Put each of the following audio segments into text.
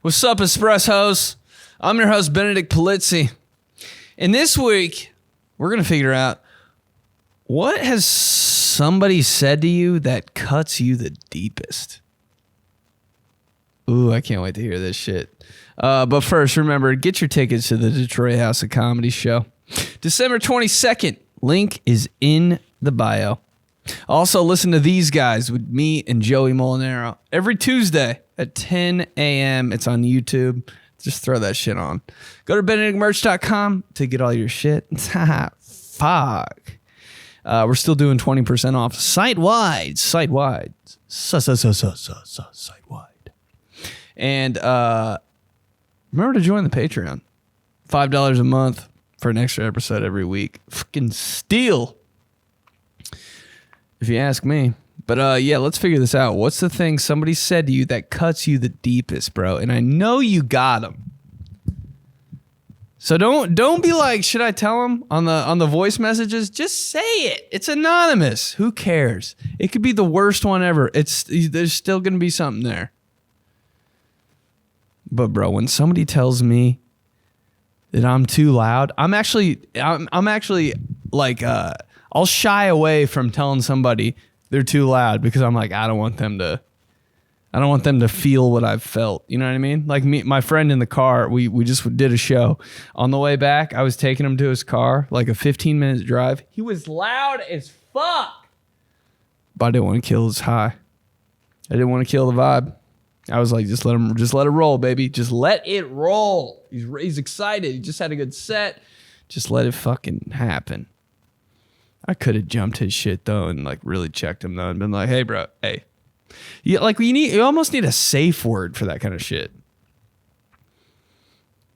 What's up, Espressos? I'm your host, Benedict Polizzi. And this week, we're going to figure out what has somebody said to you that cuts you the deepest. Ooh, I can't wait to hear this shit. But first, remember, get your tickets to the Detroit House of Comedy show. December 22nd. Link is in the bio. Also, listen to these guys with me and Joey Molinaro every Tuesday at 10 a.m. It's on YouTube. Just throw that shit on. Go to benedictmerch.com to get all your shit. Fuck. We're still doing 20% off site-wide. Site-wide. Site-wide. And remember to join the Patreon. $5 a month for an extra episode every week. Fucking steal, if you ask me. But yeah, let's figure this out. What's the thing somebody said to you that cuts you the deepest, bro? And I know you got them. So don't be like, should I tell them on the voice messages? Just say it. It's anonymous. Who cares? It could be the worst one ever. There's still gonna be something there. But bro, when somebody tells me that I'm too loud, I'm actually like I'll shy away from telling somebody they're too loud because I'm like, I don't want them to feel what I've felt. You know what I mean? Like my friend in the car, we just did a show. On the way back, I was taking him to his car, like a 15-minute drive. He was loud as fuck. But I didn't want to kill his high. I didn't want to kill the vibe. I was like, just let it roll, baby. Just let it roll. He's excited. He just had a good set. Just let it fucking happen. I could have jumped his shit though and like really checked him though and been like, hey bro, hey. You almost need a safe word for that kind of shit.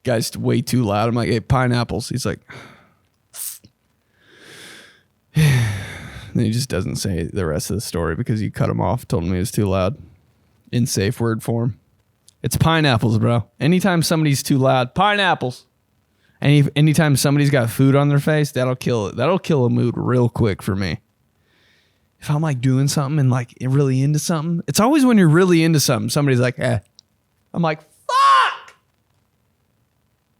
Guy's way too loud. I'm like, hey, pineapples. He's like, then he just doesn't say the rest of the story because you cut him off, told him he was too loud. In safe word form. It's pineapples, bro. Anytime somebody's too loud, pineapples. Anytime somebody's got food on their face, that'll kill it. That'll kill a mood real quick for me. If I'm like doing something and like really into something, it's always when you're really into something, somebody's like, eh. I'm like, fuck.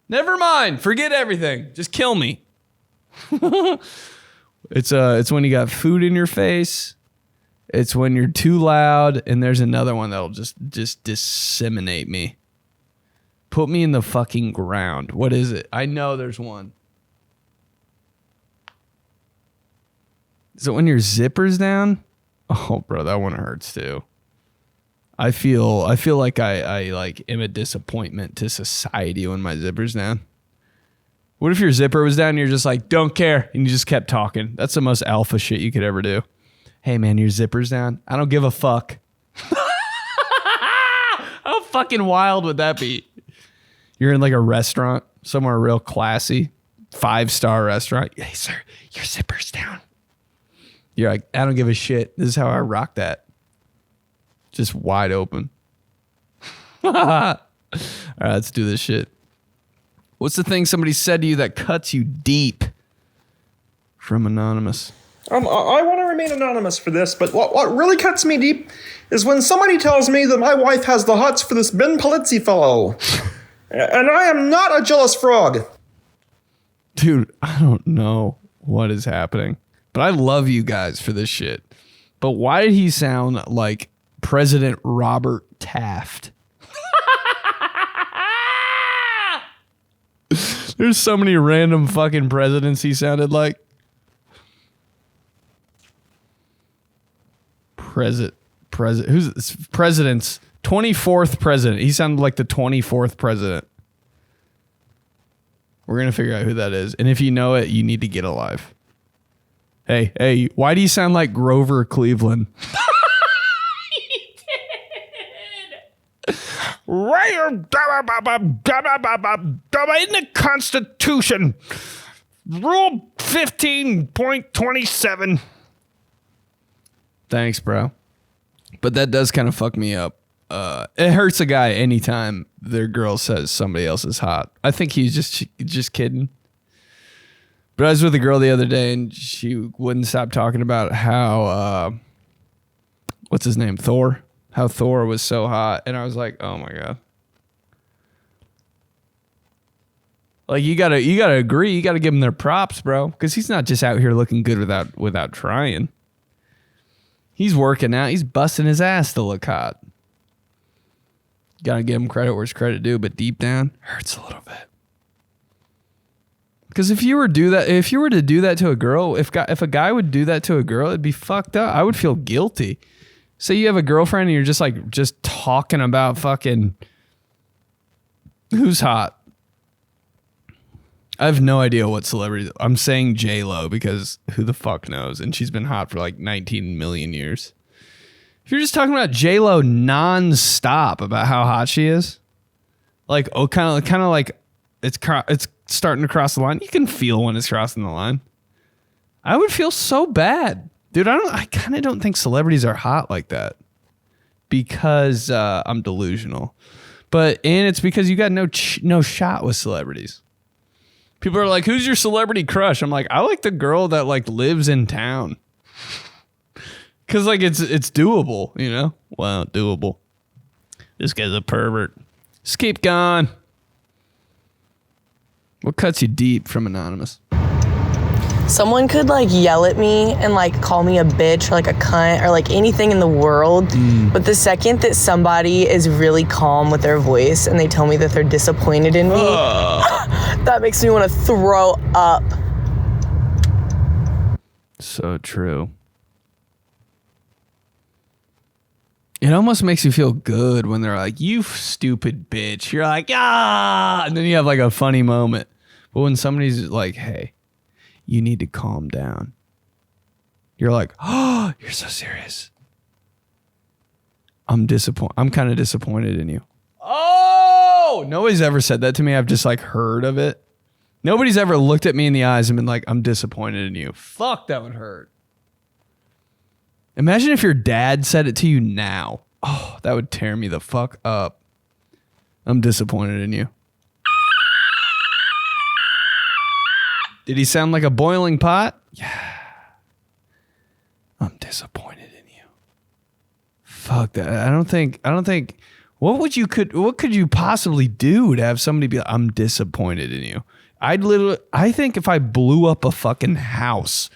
Never mind. Forget everything. Just kill me. It's when you got food in your face. It's when you're too loud, and there's another one that'll just disseminate me. Put me in the fucking ground. What is it? I know there's one. Is it when your zipper's down? Oh, bro, that one hurts too. I feel like I like am a disappointment to society when my zipper's down. What if your zipper was down and you're just like, don't care, and you just kept talking? That's the most alpha shit you could ever do. Hey, man, your zipper's down. I don't give a fuck. How fucking wild would that be? You're in like a restaurant, somewhere real classy, 5-star restaurant. Hey, sir, your zipper's down. You're like, I don't give a shit. This is how I rock that. Just wide open. All right, let's do this shit. What's the thing somebody said to you that cuts you deep? From Anonymous. I want to remain anonymous for this, but what really cuts me deep is when somebody tells me that my wife has the hots for this Ben Polizzi fellow. And I am not a jealous frog. Dude, I don't know what is happening, but I love you guys for this shit. But why did he sound like President Robert Taft? There's so many random fucking presidents he sounded like. Who's this? President's 24th president. He sounded like the 24th president. We're going to figure out who that is. And if you know it, you need to get alive. Hey, why do you sound like Grover Cleveland? He did. Right in the Constitution. Rule 15.27. Thanks, bro. But that does kind of fuck me up. It hurts a guy anytime their girl says somebody else is hot. I think he's just kidding. But I was with a girl the other day, and she wouldn't stop talking about how, what's his name? Thor? How Thor was so hot. And I was like, oh my God. Like you gotta agree. You gotta give him their props, bro, because he's not just out here looking good without trying. He's working out. He's busting his ass to look hot. Gotta give him credit where it's credit due, but deep down hurts a little bit. Because if you were to do that to a girl, if a guy would do that to a girl, it'd be fucked up. I would feel guilty. Say you have a girlfriend and you're just talking about fucking who's hot. I have no idea what celebrity. I'm saying J-Lo because who the fuck knows? And she's been hot for like 19 million years. If you're just talking about J-Lo nonstop about how hot she is, like kind of like it's starting to cross the line. You can feel when it's crossing the line. I would feel so bad, dude. I kind of don't think celebrities are hot like that because I'm delusional, and it's because you got no shot with celebrities. People are like, "Who's your celebrity crush?" I'm like, I like the girl that like lives in town, cause like it's doable, you know. Well, doable. This guy's a pervert. Just keep going. What cuts you deep from Anonymous? Someone could like yell at me and like call me a bitch or like a cunt or like anything in the world. But the second that somebody is really calm with their voice and they tell me that they're disappointed in me, that makes me want to throw up. So true. It almost makes you feel good when they're like, "You stupid bitch." You're like, "Ah," and then you have like a funny moment. But when somebody's like, "Hey, you need to calm down," you're like, "Oh, you're so serious." I'm kind of disappointed in you. Oh, nobody's ever said that to me. I've just like heard of it. Nobody's ever looked at me in the eyes and been like, "I'm disappointed in you." Fuck, that would hurt. Imagine if your dad said it to you now. Oh, that would tear me the fuck up. I'm disappointed in you. Did he sound like a boiling pot? Yeah. I'm disappointed in you. Fuck that. I don't think what could you possibly do to have somebody be like, "I'm disappointed in you"? I think if I blew up a fucking house,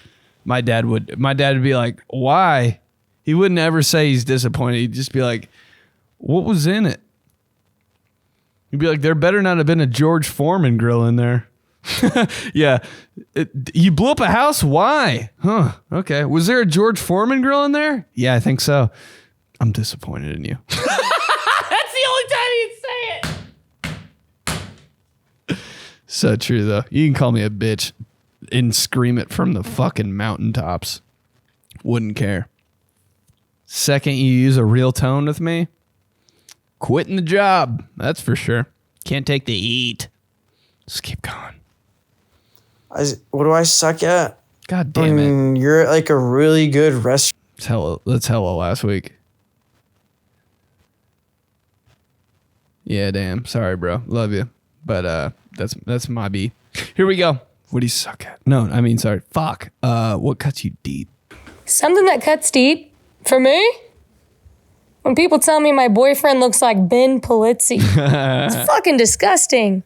my dad would be like, "Why?" He wouldn't ever say he's disappointed. He'd just be like, "What was in it?" He'd be like, "There better not have been a George Foreman grill in there." Yeah. You blew up a house? Why? Huh. Okay. Was there a George Foreman grill in there? Yeah, I think so. I'm disappointed in you. That's the only time you'd say it. So true, though. You can call me a bitch and scream it from the fucking mountaintops. Wouldn't care. Second you use a real tone with me, quitting the job. That's for sure. Can't take the heat. Just keep going. What do I suck at? God damn it. You're at like a really good restaurant. That's hella last week. Yeah, damn. Sorry, bro. Love you. But that's my B. Here we go. What do you suck at? No, I mean, sorry. Fuck. What cuts you deep? Something that cuts deep for me? When people tell me my boyfriend looks like Ben Polizzi. It's fucking disgusting.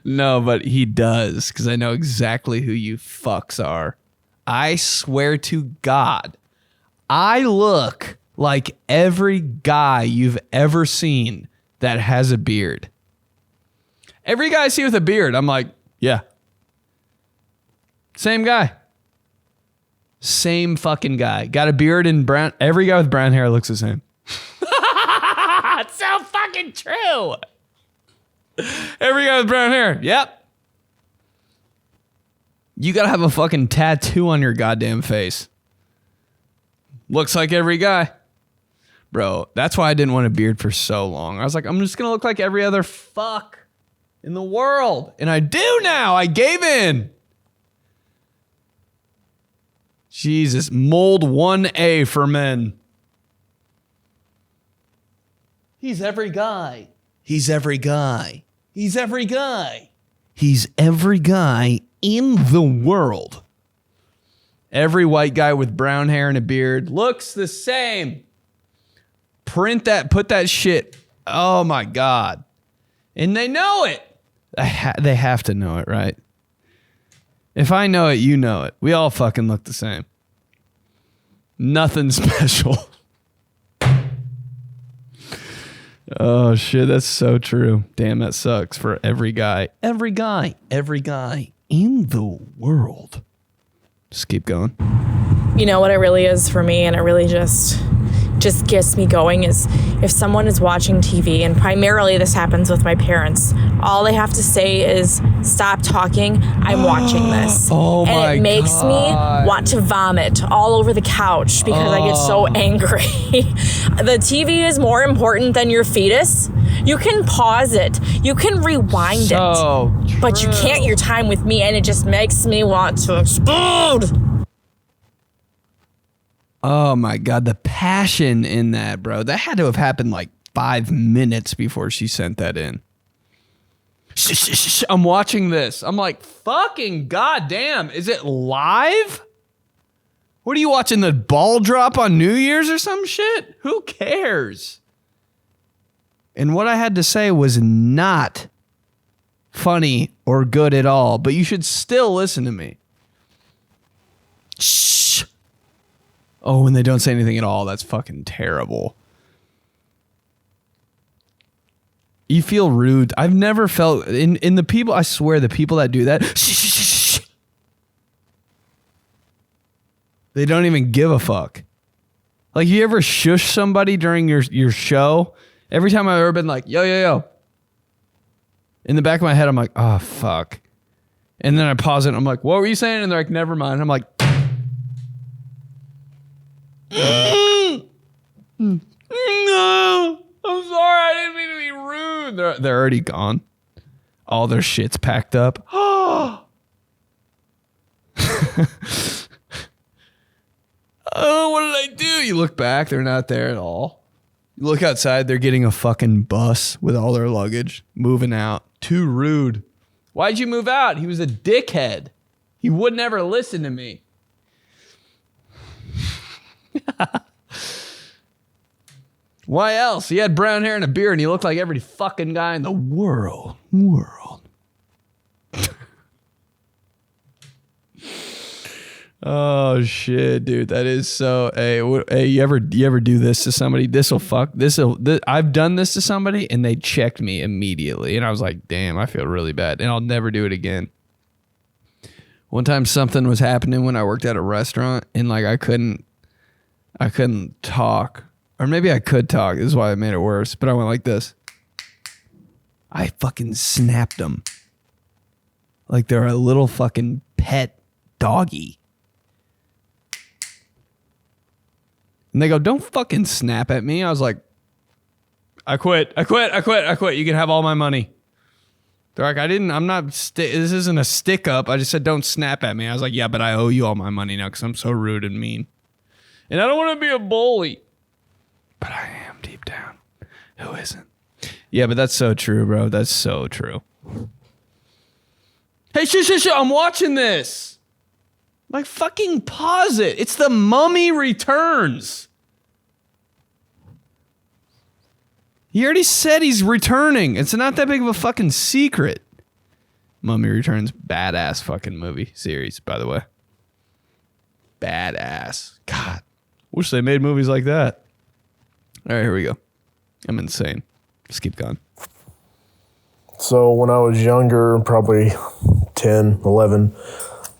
No, but he does, because I know exactly who you fucks are. I swear to God, I look like every guy you've ever seen that has a beard. Every guy I see with a beard, I'm like, yeah. Same guy. Same fucking guy. Got a beard and brown. Every guy with brown hair looks the same. It's so fucking true. Every guy with brown hair. Yep. You gotta have a fucking tattoo on your goddamn face. Looks like every guy. Bro, that's why I didn't want a beard for so long. I was like, I'm just gonna look like every other fuck in the world. And I do now. I gave in. Jesus, mold 1A for men. He's every guy. He's every guy. He's every guy. He's every guy in the world. Every white guy with brown hair and a beard looks the same. Print that, put that shit. Oh my God. And they know it. They have to know it, right? If I know it, you know it. We all fucking look the same. Nothing special. Oh, shit. That's so true. Damn, that sucks for every guy. Every guy in the world. Just keep going. You know what it really is for me, and it really just gets me going, is if someone is watching TV, and primarily this happens with my parents, all they have to say is, stop talking, I'm watching this. And it makes me want to vomit all over the couch because I get so angry. The TV is more important than your fetus. You can pause it. You can rewind it. But you can't your time with me, and it just makes me want to explode. Oh my God, the passion in that, bro. That had to have happened like 5 minutes before she sent that in. I'm watching this. I'm like, fucking goddamn, is it live? What are you watching, the ball drop on New Year's or some shit? Who cares? And what I had to say was not funny or good at all, but you should still listen to me. Shh. Oh, when they don't say anything at all, that's fucking terrible. You feel rude. I've never felt in the people, I swear, the people that do that, they don't even give a fuck. Like, you ever shush somebody during your show? Every time I've ever been like, yo, yo, yo. In the back of my head, I'm like, oh, fuck. And then I pause it, and I'm like, what were you saying? And they're like, never mind. I'm like, no, I'm sorry. I didn't mean to be rude. They're already gone. All their shit's packed up. Oh, what did I do? You look back, they're not there at all. You look outside, they're getting a fucking bus with all their luggage, moving out. Too rude. Why'd you move out? He was a dickhead. He would never listen to me. Why else? He had brown hair and a beard, and he looked like every fucking guy in the world. Oh shit, dude, that is so. Hey, you ever do this to somebody? I've done this to somebody, and they checked me immediately, and I was like, damn, I feel really bad, and I'll never do it again. One time, something was happening when I worked at a restaurant, and like I couldn't talk. Or maybe I could talk. This is why I made it worse. But I went like this. I fucking snapped them. Like they're a little fucking pet doggy. And they go, don't fucking snap at me. I was like, I quit. You can have all my money. They're like, this isn't a stick up. I just said, don't snap at me. I was like, yeah, but I owe you all my money now because I'm so rude and mean. And I don't want to be a bully. But I am deep down. Who isn't? Yeah, but that's so true, bro. That's so true. Hey, shit, I'm watching this. Like, fucking pause it. It's The Mummy Returns. He already said he's returning. It's not that big of a fucking secret. Mummy Returns, badass fucking movie series, by the way. Badass. God, wish they made movies like that. All right, here we go. I'm insane. Just keep going. So when I was younger, probably 10, 11,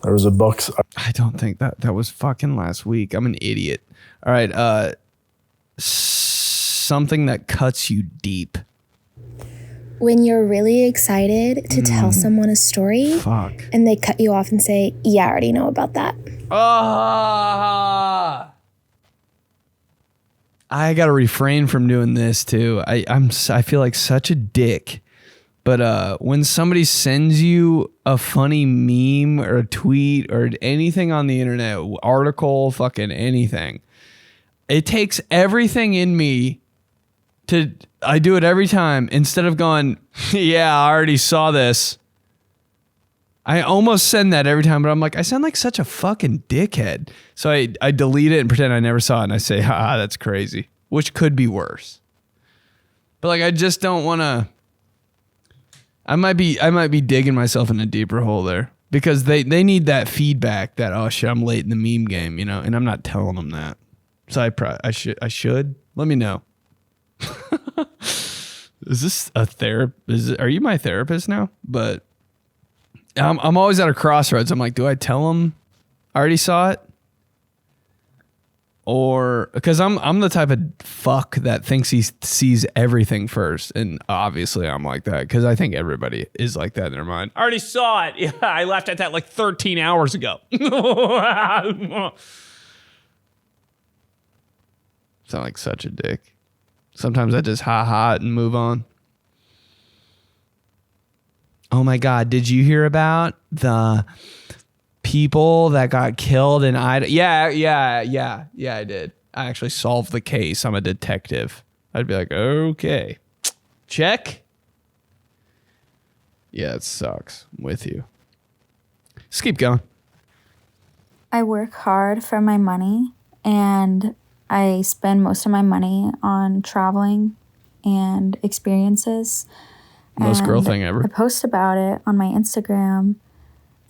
there was a Bucks. I don't think that was fucking last week. I'm an idiot. All right. Something that cuts you deep. When you're really excited to tell someone a story, and they cut you off and say, yeah, I already know about that. I gotta refrain from doing this too. I feel like such a dick. But when somebody sends you a funny meme or a tweet or anything on the internet, article, fucking anything, it takes everything in me I do it every time. Instead of going, yeah, I already saw this. I almost send that every time, but I'm like, I sound like such a fucking dickhead. So I delete it and pretend I never saw it, and I say, haha, that's crazy, which could be worse. But like, I just don't want to. I might be digging myself in a deeper hole there because they need that feedback that, oh shit, I'm late in the meme game, and I'm not telling them that. So I should. Let me know. Is this a therapist? Are you my therapist now? But I'm always at a crossroads. I'm like, do I tell them I already saw it? Or because I'm the type of fuck that thinks he sees everything first, and obviously I'm like that because I think everybody is like that in their mind. I already saw it. Yeah, I laughed at that like 13 hours ago. Sound like such a dick. Sometimes I just ha it and move on. Oh my God, did you hear about the people that got killed in Idaho? Yeah, I did. I actually solved the case. I'm a detective. I'd be like, okay, check. Yeah, it sucks. I'm with you. Just keep going. I work hard for my money, and I spend most of my money on traveling and experiences. Most girl thing ever. I post about it on my Instagram,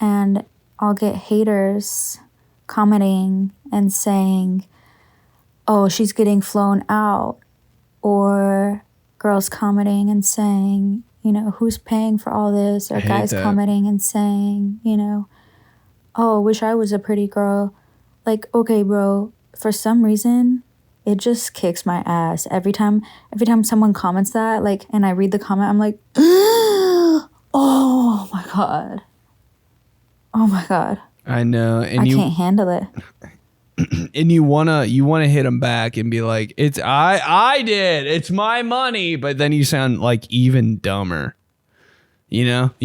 and I'll get haters commenting and saying, oh, she's getting flown out. Or girls commenting and saying, who's paying for all this? Or guys commenting and saying, oh, wish I was a pretty girl. Like, okay, bro, for some reason, it just kicks my ass. Every time someone comments that, and I read the comment, I'm like, oh my God. Oh my God. I know. And I can't handle it. And you wanna hit them back and be like, it's I did. It's my money. But then you sound like even dumber. You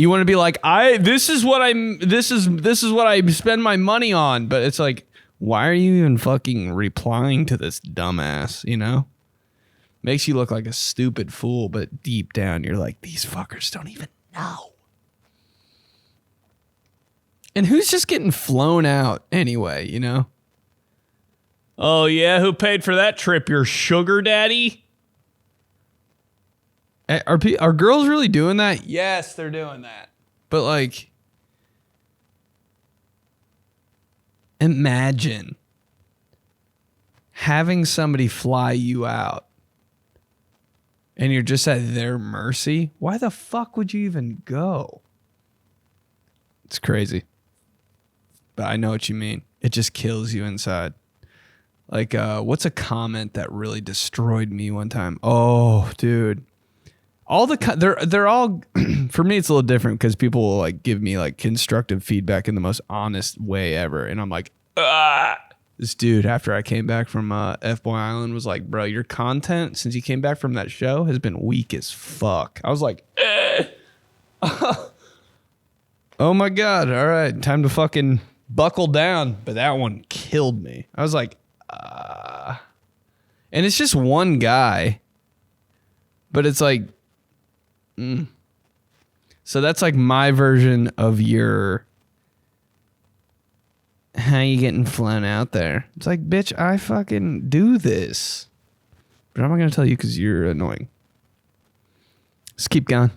want to be like, this is what I spend my money on. But it's like, why are you even fucking replying to this dumbass? Makes you look like a stupid fool, but deep down you're like, these fuckers don't even know. And who's just getting flown out anyway, Oh yeah, who paid for that trip? Your sugar daddy? Are girls really doing that? Yes, they're doing that. But imagine having somebody fly you out and you're just at their mercy. Why the fuck would you even go? It's crazy. But I know what you mean. It just kills you inside. What's a comment that really destroyed me one time? Oh, dude. They're all for me it's a little different because people will give me constructive feedback in the most honest way ever, and I'm like, this dude after I came back from F-Boy Island was like, bro, your content since you came back from that show has been weak as fuck. I was like, oh my God, all right, time to fucking buckle down. But that one killed me. I was like, and it's just one guy, but it's like, so that's my version of your how you getting flown out there. It's like, bitch, I fucking do this, but I'm not gonna tell you because you're annoying. Just keep going.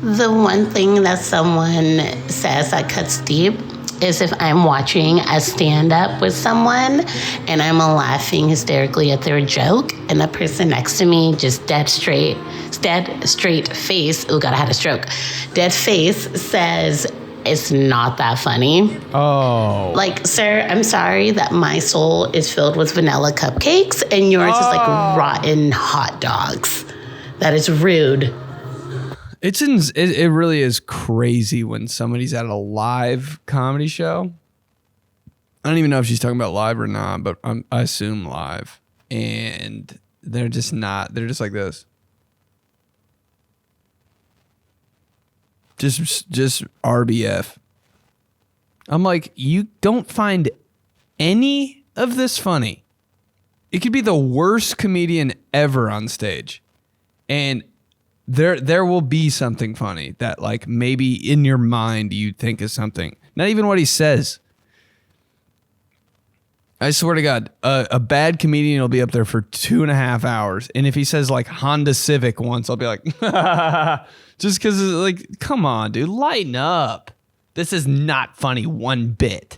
The one thing that someone says that cuts deep is if I'm watching a stand-up with someone and I'm laughing hysterically at their joke and the person next to me just dead straight face, oh God, I had a stroke, dead face says, it's not that funny. Oh. Sir, I'm sorry that my soul is filled with vanilla cupcakes and yours is rotten hot dogs. That is rude. It really is crazy when somebody's at a live comedy show. I don't even know if she's talking about live or not, but I assume live. And they're just not. They're just like this. Just RBF. I'm like, you don't find any of this funny. It could be the worst comedian ever on stage. And there will be something funny that maybe in your mind you think is something. Not even what he says. I swear to God, a bad comedian will be up there for 2.5 hours. And if he says like Honda Civic once, I'll be like, just because like, come on, dude, lighten up. This is not funny one bit.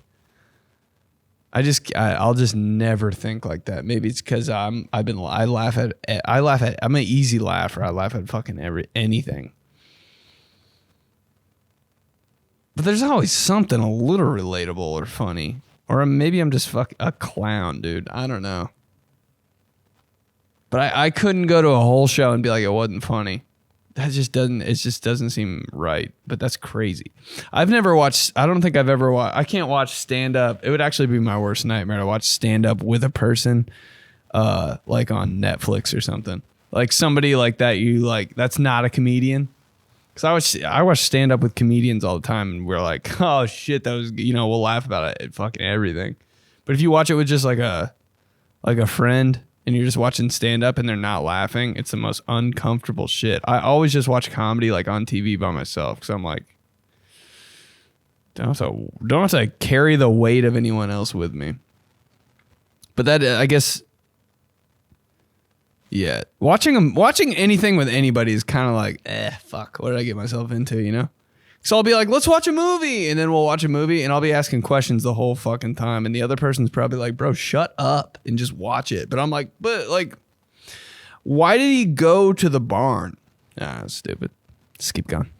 I'll just never think like that. Maybe it's because I'm an easy laugher. I laugh at fucking anything. But there's always something a little relatable or funny. Or maybe I'm just a clown, dude. I don't know. But I couldn't go to a whole show and be like, it wasn't funny. It just doesn't seem right. But that's crazy. I don't think I've ever watched, I can't watch stand up. It would actually be my worst nightmare to watch stand up with a person, like on Netflix or something. Like somebody like that, that's not a comedian. Because I watch stand up with comedians all the time, and we're like, oh shit, that was, we'll laugh about it, fucking everything. But if you watch it with just like a friend, and you're just watching stand up and they're not laughing, it's the most uncomfortable shit. I always just watch comedy like on TV by myself, because I'm like, don't have to carry the weight of anyone else with me. But that, I guess. Yeah, watching anything with anybody is kind of like, fuck, what did I get myself into, So I'll be like, let's watch a movie, and then we'll watch a movie, and I'll be asking questions the whole fucking time, and the other person's probably like, bro, shut up and just watch it. But I'm like, why did he go to the barn? That's stupid. Just keep going.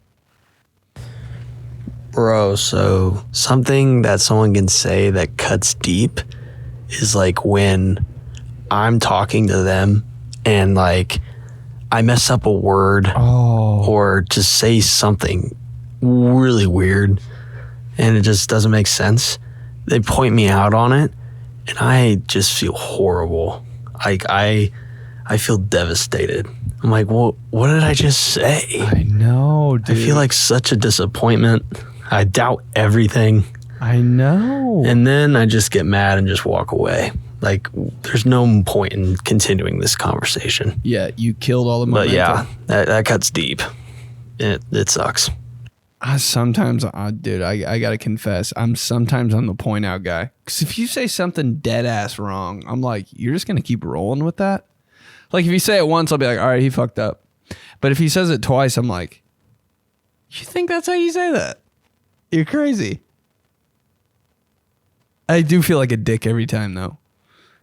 Bro, so something that someone can say that cuts deep is like when I'm talking to them and like I mess up a word or just say something really weird and it just doesn't make sense. They point me out on it and I just feel horrible. Like I feel devastated. I'm like, well, what did I just say? I know, dude. I feel like such a disappointment. I doubt everything. I know. And then I just get mad and just walk away. Like, there's no point in continuing this conversation. Yeah, you killed all the momentum. But yeah, that cuts deep. It sucks. Sometimes, dude, I gotta confess, I'm the point out guy. Because if you say something dead ass wrong, I'm like, you're just gonna keep rolling with that? Like, if you say it once, I'll be like, all right, he fucked up. But if he says it twice, I'm like, you think that's how you say that? You're crazy. I do feel like a dick every time, though.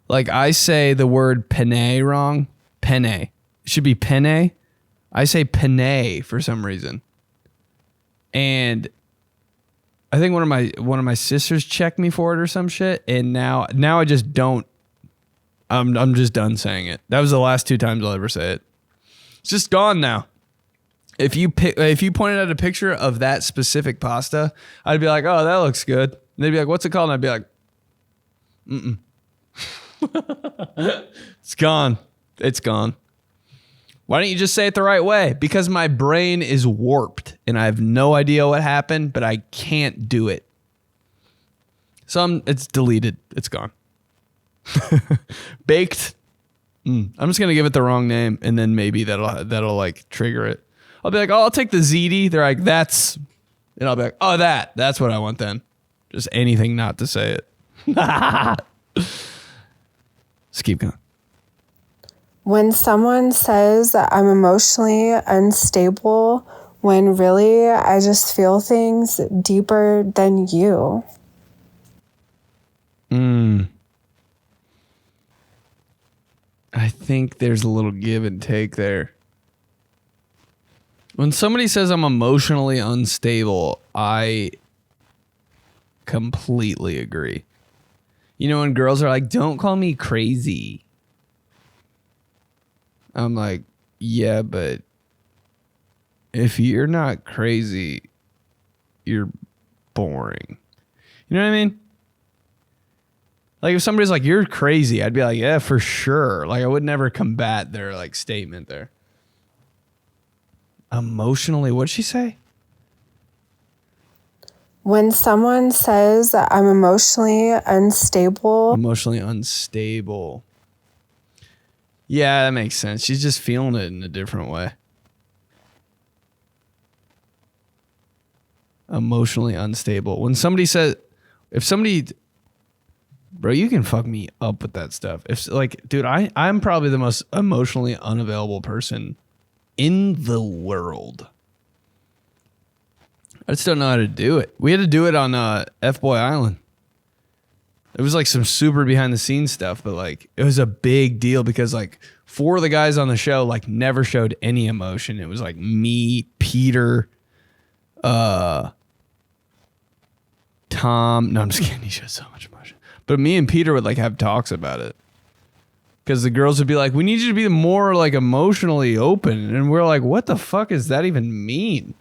Like, I say the word penne wrong. Penne. It should be penne. I say penne for some reason. And I think one of my sisters checked me for it or some shit. And now I just don't. I'm just done saying it. That was the last 2 times I'll ever say it. It's just gone now. If you pointed out a picture of that specific pasta, I'd be like, oh, that looks good. And they'd be like, what's it called? And I'd be like, mm-mm. It's gone. It's gone. Why don't you just say it the right way? Because my brain is warped and I have no idea what happened, but I can't do it. So it's deleted. It's gone. Baked. I'm just going to give it the wrong name and then maybe that'll like trigger it. I'll be like, oh, I'll take the ziti. They're like, that's, and I'll be like, oh, that's what I want then. Just anything not to say it. Let's keep going. When someone says that I'm emotionally unstable, when really I just feel things deeper than you. I think there's a little give and take there. When somebody says I'm emotionally unstable, I completely agree. You know, when girls are like, don't call me crazy. I'm like, yeah, but if you're not crazy, you're boring. You know what I mean? Like if somebody's like, you're crazy, I'd be like, yeah, for sure. Like I would never combat their like statement there. Emotionally, what'd she say? When someone says that I'm emotionally unstable. Emotionally unstable. Yeah, that makes sense. She's just feeling it in a different way. Emotionally unstable. When somebody says, if somebody Bro, you can fuck me up with that stuff. If like, dude, I'm probably the most emotionally unavailable person in the world. I just don't know how to do it. We had to do it on F-Boy Island. It was like some super behind the scenes stuff, but like it was a big deal because like 4 of the guys on the show like never showed any emotion. It was like me, Peter, Tom. No, I'm just kidding. He showed so much emotion. But me and Peter would like have talks about it. Because the girls would be like, we need you to be more like emotionally open. And we're like, what the fuck does that even mean?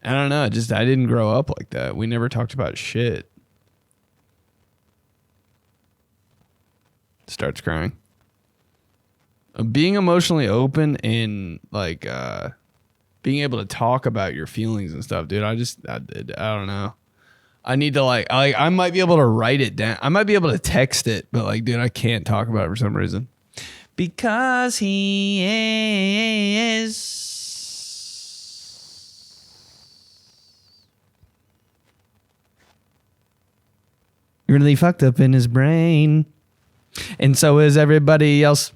I don't know. Just I didn't grow up like that. We never talked about shit. Starts crying. Being emotionally open and like being able to talk about your feelings and stuff, dude. I don't know. I need to like I might be able to write it down. I might be able to text it, but like, dude, I can't talk about it for some reason. Because he is. Really fucked up in his brain. And so is everybody else.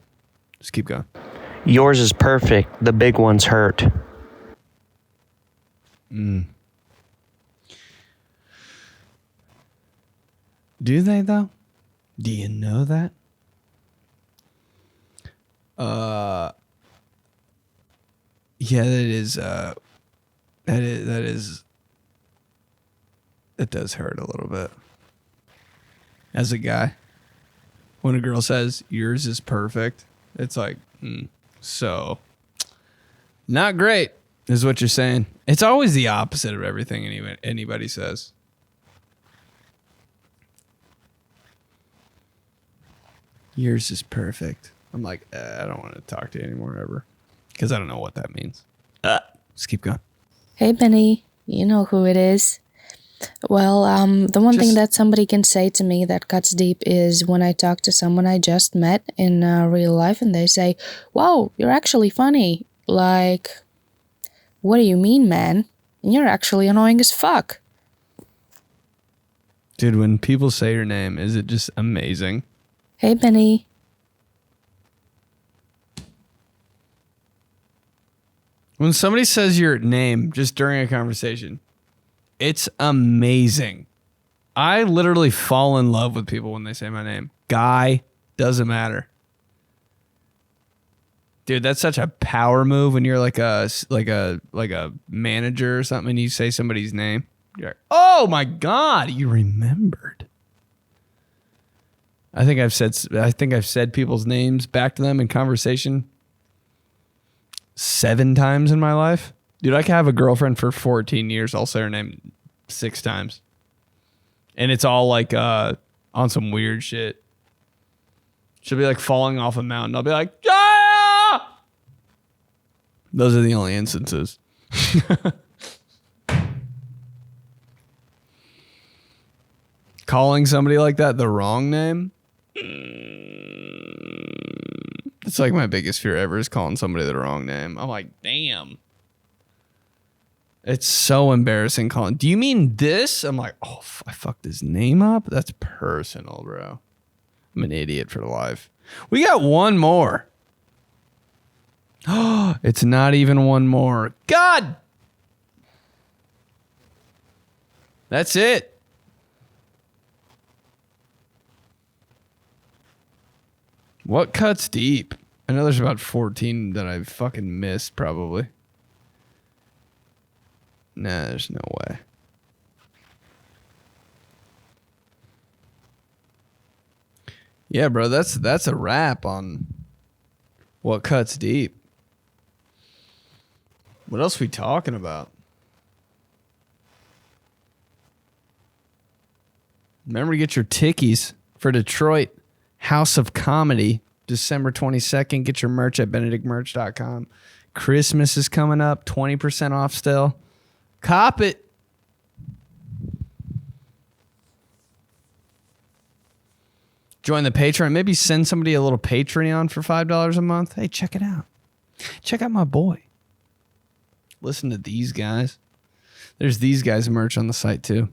Just keep going. Yours is perfect. The big ones hurt. Do they though? Do you know that? Yeah, that does hurt a little bit. As a guy, when a girl says yours is perfect, it's like, so not great is what you're saying. It's always the opposite of everything anybody says. Yours is perfect. I'm like, I don't want to talk to you anymore ever. Because I don't know what that means. Just keep going. Hey, Benny. You know who it is. Well, the one thing that somebody can say to me that cuts deep is when I talk to someone I just met in real life and they say, wow, you're actually funny. Like, what do you mean, man? And you're actually annoying as fuck. Dude, when people say your name, is it just amazing? Hey, Benny. When somebody says your name just during a conversation, it's amazing. I literally fall in love with people when they say my name. Guy, doesn't matter. Dude, that's such a power move when you're like a manager or something and you say somebody's name. You're like, oh my God, you remembered. I think I've said people's names back to them in conversation 7 times in my life. Dude, I can have a girlfriend for 14 years. I'll say her name 6 times. And it's all like on some weird shit. She'll be like falling off a mountain. I'll be like, ah! Those are the only instances. Calling somebody like that the wrong name. It's like my biggest fear ever is calling somebody the wrong name. I'm like, damn. It's so embarrassing calling. Do you mean this? I'm like, oh, I fucked his name up? That's personal, bro. I'm an idiot for life. We got one more. Oh, it's not even one more. God! That's it. What cuts deep? I know there's about 14 that I fucking missed, probably. Nah, there's no way. Yeah, bro, that's a wrap on what cuts deep. What else we talking about? Remember to get your tickies for Detroit House of Comedy, December 22nd. Get your merch at benedictmerch.com. Christmas is coming up, 20% off still. Cop it. Join the Patreon. Maybe send somebody a little Patreon for $5 a month. Hey, check it out. Check out my boy. Listen to these guys. There's these guys' merch on the site too.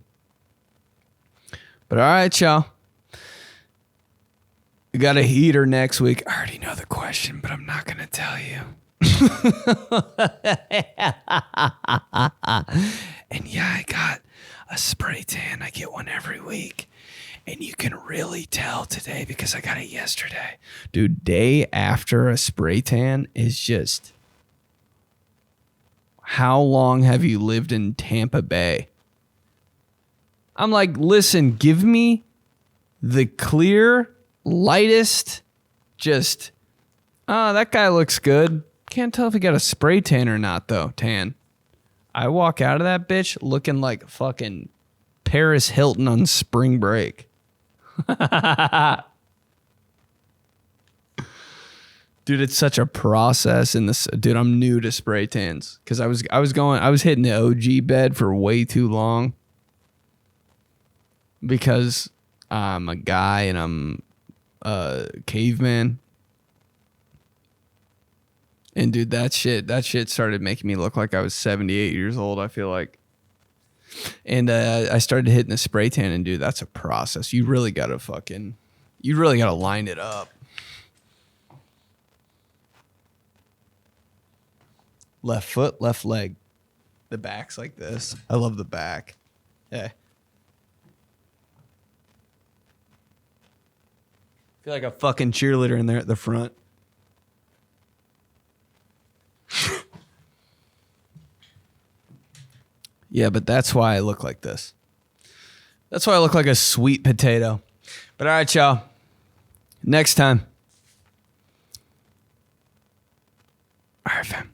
But all right, y'all. We got a heater next week. I already know the question, but I'm not going to tell you. And yeah, I got a spray tan. I get one every week. And you can really tell today because I got it yesterday. Dude, day after a spray tan is just... How long have you lived in Tampa Bay? I'm like, listen, give me the clear, lightest, just, that guy looks good. Can't tell if he got a spray tan or not, though, tan. I walk out of that bitch looking like fucking Paris Hilton on spring break. Dude, it's such a process in this. Dude, I'm new to spray tans because I was hitting the OG bed for way too long because I'm a guy and I'm a caveman. And dude, that shit started making me look like I was 78 years old, I feel like. And I started hitting the spray tan, and dude, that's a process. You really gotta line it up. Left foot, left leg. The back's like this. I love the back. Yeah. Feel like a fucking cheerleader in there at the front. Yeah, but that's why I look like this. That's why I look like a sweet potato. But all right, y'all. Next time. All right, fam.